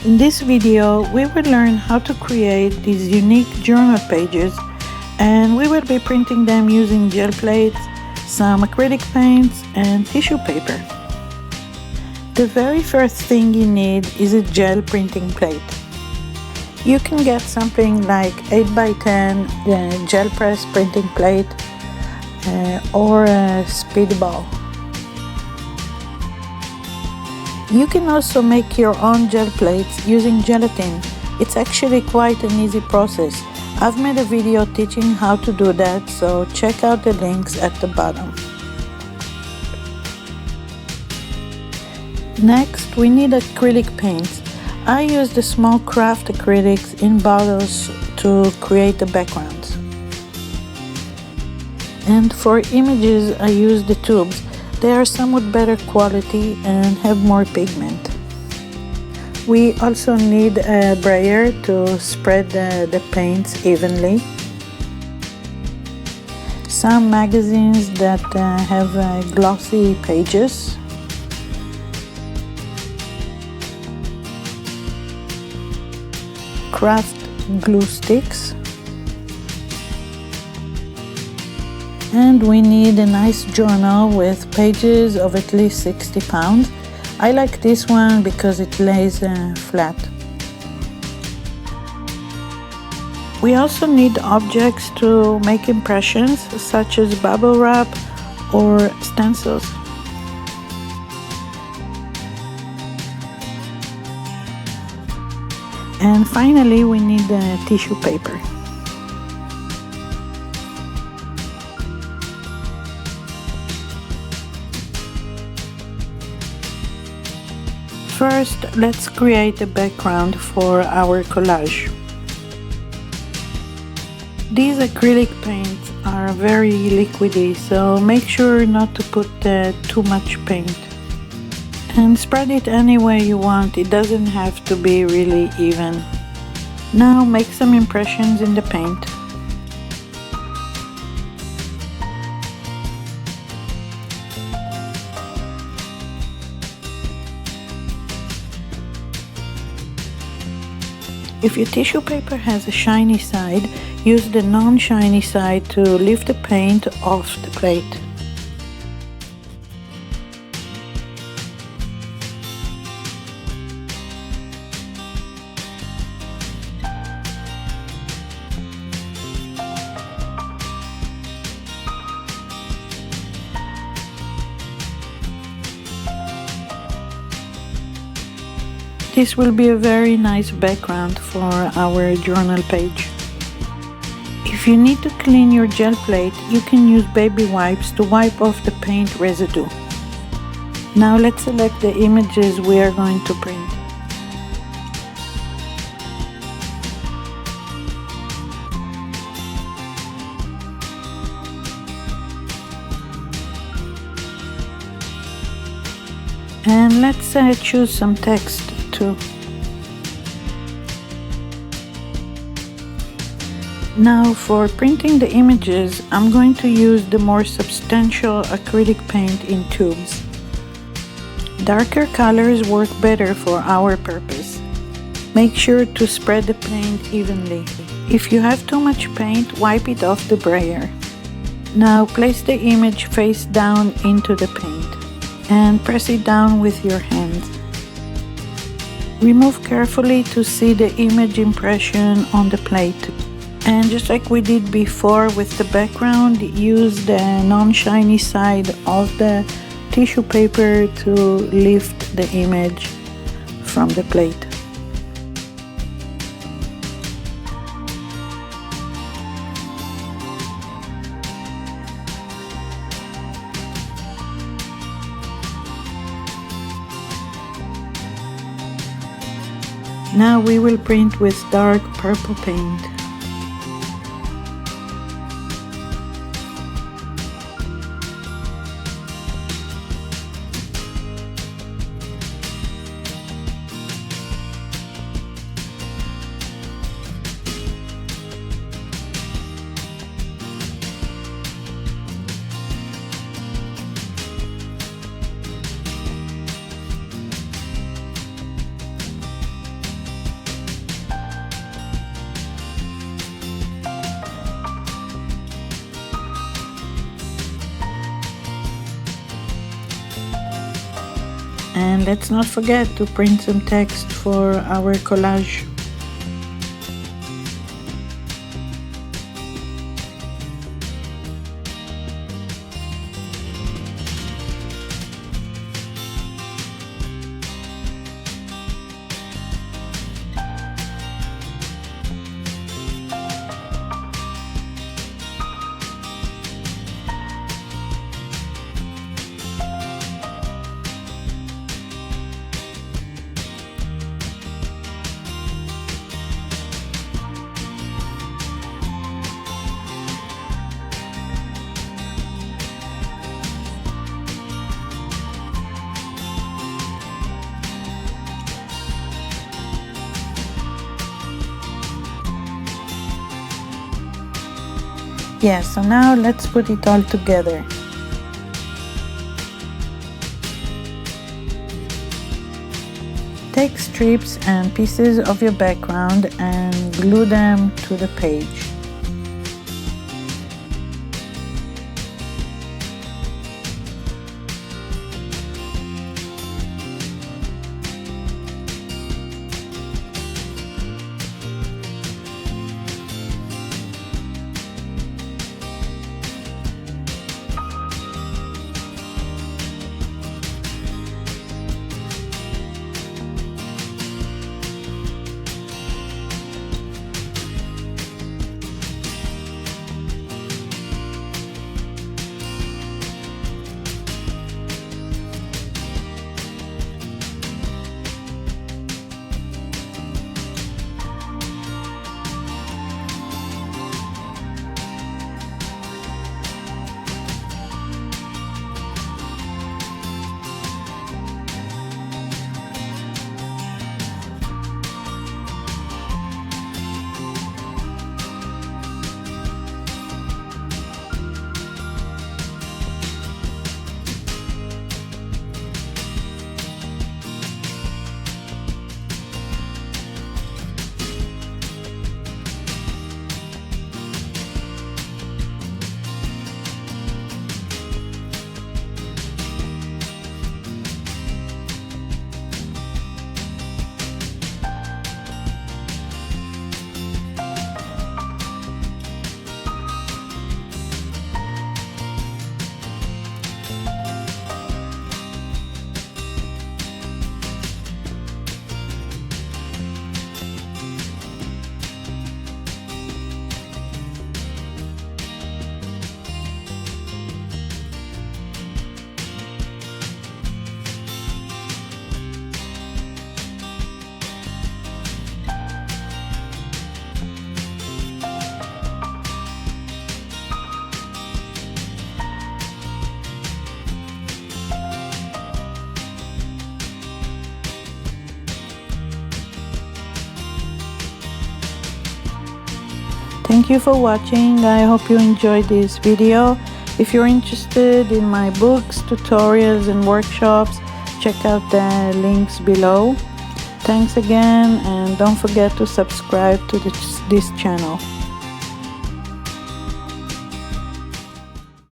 In this video, we will learn how to create these unique journal pages, and we will be printing them using gel plates, some acrylic paints, and tissue paper. The very first thing you need is a gel printing plate. You can get something like 8x10 gel press printing plate or a speedball. You can also make your own gel plates using gelatin. It's actually quite an easy process. I've made a video teaching how to do that, so check out the links at the bottom. Next, we need acrylic paints. I use the small craft acrylics in bottles to create the backgrounds. And for images, I use the tubes. They are somewhat better quality and have more pigment. We also need a brayer to spread the paints evenly. Some magazines that have glossy pages. Craft glue sticks. And we need a nice journal with pages of at least 60 pounds. I like this one because it lays flat. We also need objects to make impressions, such as bubble wrap or stencils. And finally, we need tissue paper. First, let's create a background for our collage. These acrylic paints are very liquidy, so make sure not to put too much paint. And spread it any way you want, it doesn't have to be really even. Now make some impressions in the paint. If your tissue paper has a shiny side, use the non-shiny side to lift the paint off the plate. This will be a very nice background for our journal page. If you need to clean your gel plate, you can use baby wipes to wipe off the paint residue. Now let's select the images we are going to print. And let's choose some text too. Now for printing the images, I'm going to use the more substantial acrylic paint in tubes. Darker colors work better for our purpose. Make sure to spread the paint evenly. If you have too much paint, wipe it off the brayer. Now place the image face down into the paint and press it down with your hands. Remove carefully to see the image impression on the plate. And just like we did before with the background, use the non-shiny side of the tissue paper to lift the image from the plate. Now we will print with dark purple paint. And let's not forget to print some text for our collage. So now let's put it all together. Take strips and pieces of your background and glue them to the page. Thank you for watching. I hope you enjoyed this video. If you're interested in my books, tutorials and workshops, check out the links below. Thanks again, and don't forget to subscribe to this channel.